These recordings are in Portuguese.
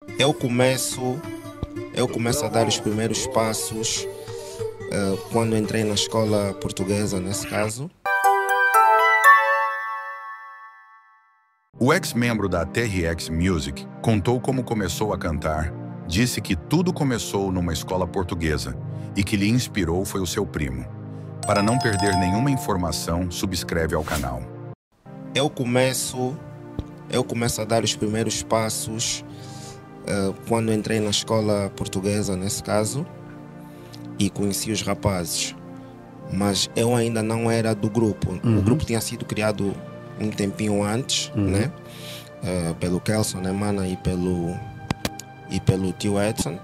Eu começo, eu começo a dar os primeiros passos quando entrei na escola portuguesa, nesse caso. O ex-membro da TRX Music contou como começou a cantar, disse que tudo começou numa escola portuguesa e que lhe inspirou foi o seu primo. Para não perder nenhuma informação, subscreve ao canal. Eu começo a dar os primeiros passos quando entrei na escola portuguesa, nesse caso, e conheci os rapazes. Mas eu ainda não era do grupo. O grupo tinha sido criado um tempinho antes, né? Pelo Kelson, né, Mana, e pelo tio Edson.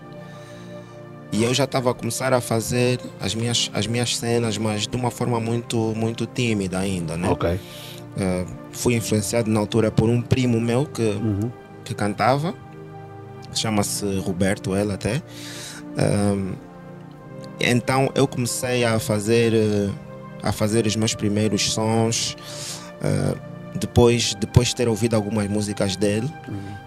E eu já estava a começar a fazer as minhas cenas, mas de uma forma muito tímida ainda, né? Ok. Fui influenciado na altura por um primo meu que cantava, chama-se Roberto, ele até. Então eu comecei a fazer os meus primeiros sons, depois de ter ouvido algumas músicas dele.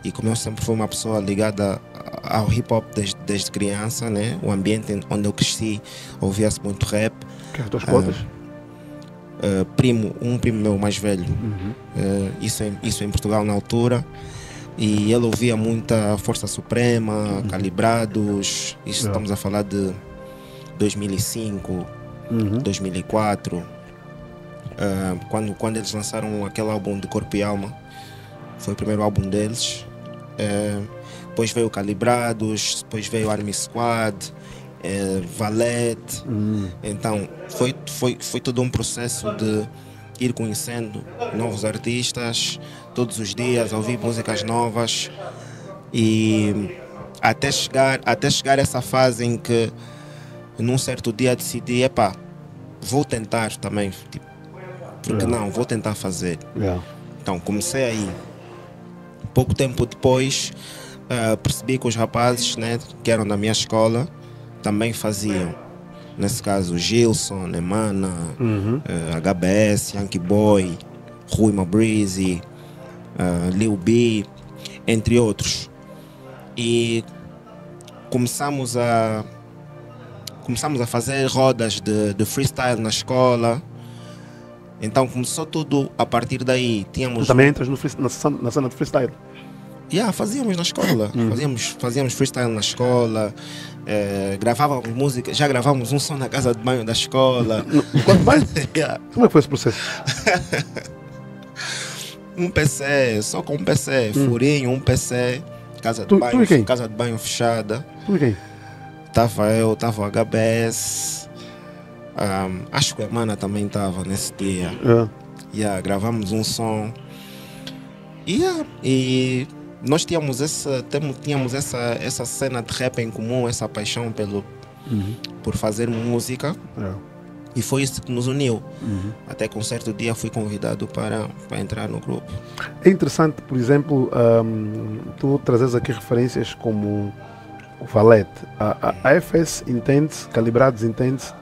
E como eu sempre fui uma pessoa ligada ao hip hop desde criança, né? O ambiente onde eu cresci ouvia-se muito rap. Que as tuas cotas? Um primo meu mais velho, isso em Portugal na altura, e ele ouvia muita Força Suprema, Calibrados, isso estamos a falar de 2005, 2004, quando eles lançaram aquele álbum de Corpo e Alma, foi o primeiro álbum deles. Depois veio Calibrados, depois veio Army Squad, Valete. Então foi todo um processo de ir conhecendo novos artistas todos os dias, ouvir músicas novas, e até chegar a essa fase em que num certo dia decidi, vou tentar também, tipo, porque não, vou tentar fazer. Então comecei aí. Pouco tempo depois percebi que os rapazes, né, que eram da minha escola também faziam. Nesse caso, Gilson, Emana, HBS, Yankee Boy, Rui Mabreezy, Lil B, entre outros. E começamos a fazer rodas de freestyle na escola. Então começou tudo a partir daí. Tu também entras na cena de freestyle? Fazíamos na escola. Fazíamos freestyle na escola. Gravávamos música. Já gravávamos um som na casa de banho da escola. Quanto mais? Como é que foi esse processo? Um PC, só com um PC, furinho, um PC, casa de banho fechada. Tu e quem? Tava eu, tava o HBS. Acho que a Mana também estava nesse dia. Gravamos um som. E nós tínhamos essa cena de rap em comum, essa paixão por fazer música. E foi isso que nos uniu. Até que um certo dia fui convidado para entrar no grupo. É interessante, por exemplo, tu trazes aqui referências como o Valete. A FS entende-se, Calibrados entende-se,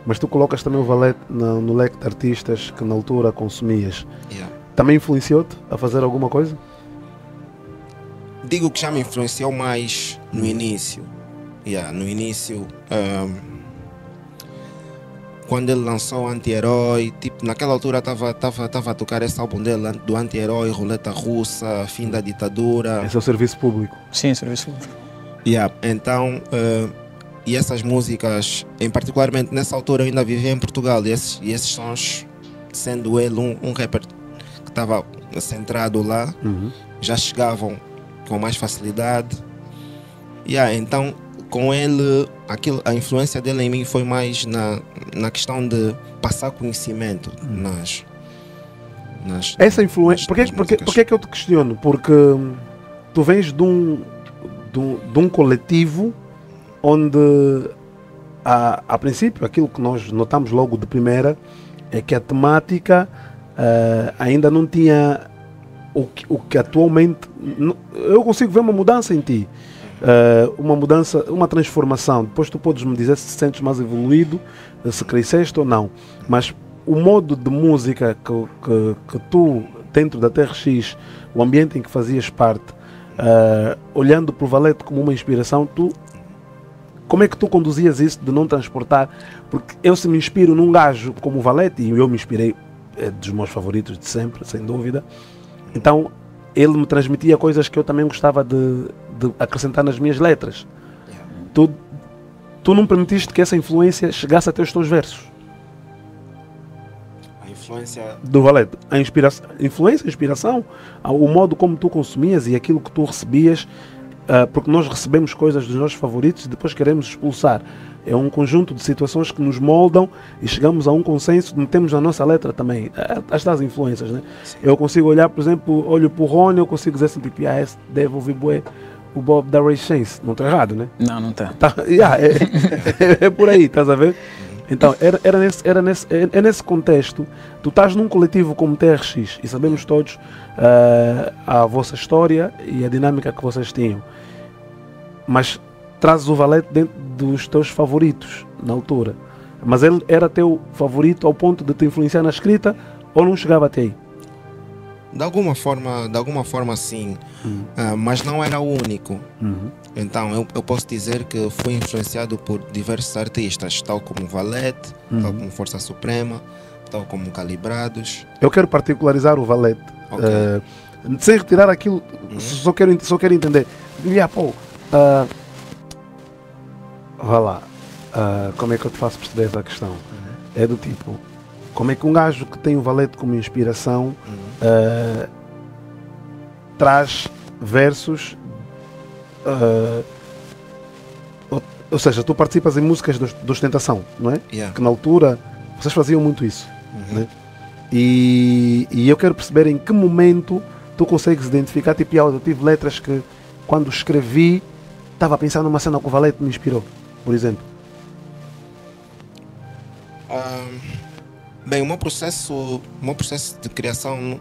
mas tu colocas também o Valete no leque de artistas que na altura consumias. Também influenciou-te a fazer alguma coisa? Digo que já me influenciou mais no início. No início, quando ele lançou Anti-Herói, tipo, naquela altura estava a tocar esse álbum dele, do Anti-Herói, Roleta Russa, Fim da Ditadura. Esse é o serviço público? Sim, serviço público. Então, e essas músicas, particularmente nessa altura eu ainda vivia em Portugal, e esses sons, sendo ele um rapper que estava centrado lá, já chegavam com mais facilidade. Então, com ele, a influência dele em mim foi mais na questão de passar conhecimento nas essa influência. Porque é que eu te questiono? Porque tu vens de um coletivo onde, a princípio, aquilo que nós notamos logo de primeira é que a temática ainda não tinha o que atualmente. Eu consigo ver uma mudança em ti. Uma mudança, uma transformação. Depois tu podes me dizer se te sentes mais evoluído, se cresceste ou não. Mas o modo de música que tu, dentro da TRX, o ambiente em que fazias parte, olhando para o Valete como uma inspiração, como é que tu conduzias isso de não transportar? Porque eu, se me inspiro num gajo como o Valete, e eu me inspirei, é dos meus favoritos de sempre, sem dúvida, então ele me transmitia coisas que eu também gostava de acrescentar nas minhas letras. Tu não permitiste que essa influência chegasse até os teus versos? A influência do Valete, a influência, a inspiração, o modo como tu consumias e aquilo que tu recebias, porque nós recebemos coisas dos nossos favoritos e depois queremos expulsar. É um conjunto de situações que nos moldam e chegamos a um consenso, metemos na nossa letra também, as tais influências, né? Eu consigo olhar, por exemplo, olho para o Rony, eu consigo dizer assim, PPAS, deve ouvir bué o Bob da Ray Chance, não está errado, né? Não está. É por aí, estás a ver? Então, é nesse contexto, tu estás num coletivo como TRX e sabemos todos a vossa história e a dinâmica que vocês tinham, mas trazes o Valete dentro dos teus favoritos na altura, mas ele era teu favorito ao ponto de te influenciar na escrita ou não chegava até aí? De alguma forma sim, mas não era o único. Então eu posso dizer que fui influenciado por diversos artistas, tal como Valete, tal como Força Suprema, tal como Calibrados. Eu quero particularizar o Valete, Okay. sem retirar aquilo, só quero entender. Vá lá, como é que eu te faço perceber essa questão? É do tipo, como é que um gajo que tem o Valete como inspiração traz versos, ou seja, tu participas em músicas de ostentação, não é? Yeah. Que na altura vocês faziam muito isso, né? E eu quero perceber em que momento tu consegues identificar, tipo, eu tive letras que quando escrevi estava pensando numa cena que o Valete me inspirou, por exemplo. Bem, o meu processo de criação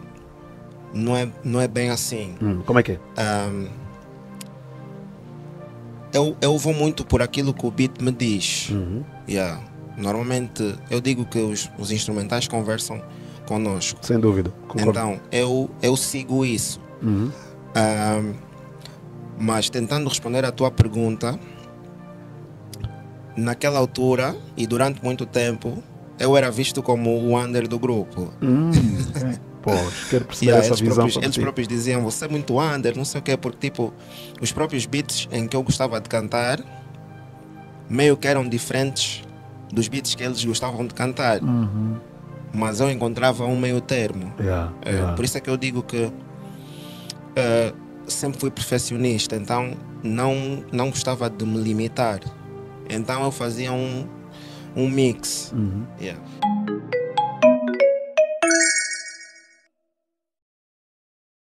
não é bem assim. Como é que é? Eu vou muito por aquilo que o beat me diz. Normalmente eu digo que os instrumentais conversam conosco. Sem dúvida. Concordo. Então eu sigo isso. Mas tentando responder à tua pergunta, naquela altura e durante muito tempo eu era visto como o under do grupo. Pois, quero perceber essa visão. Eles próprios diziam, você é muito under, não sei o quê, porque tipo, os próprios beats em que eu gostava de cantar meio que eram diferentes dos beats que eles gostavam de cantar. Mas eu encontrava um meio termo. Por isso é que eu digo que sempre fui perfeccionista, então não gostava de me limitar. Então eu fazia um mix. Yeah.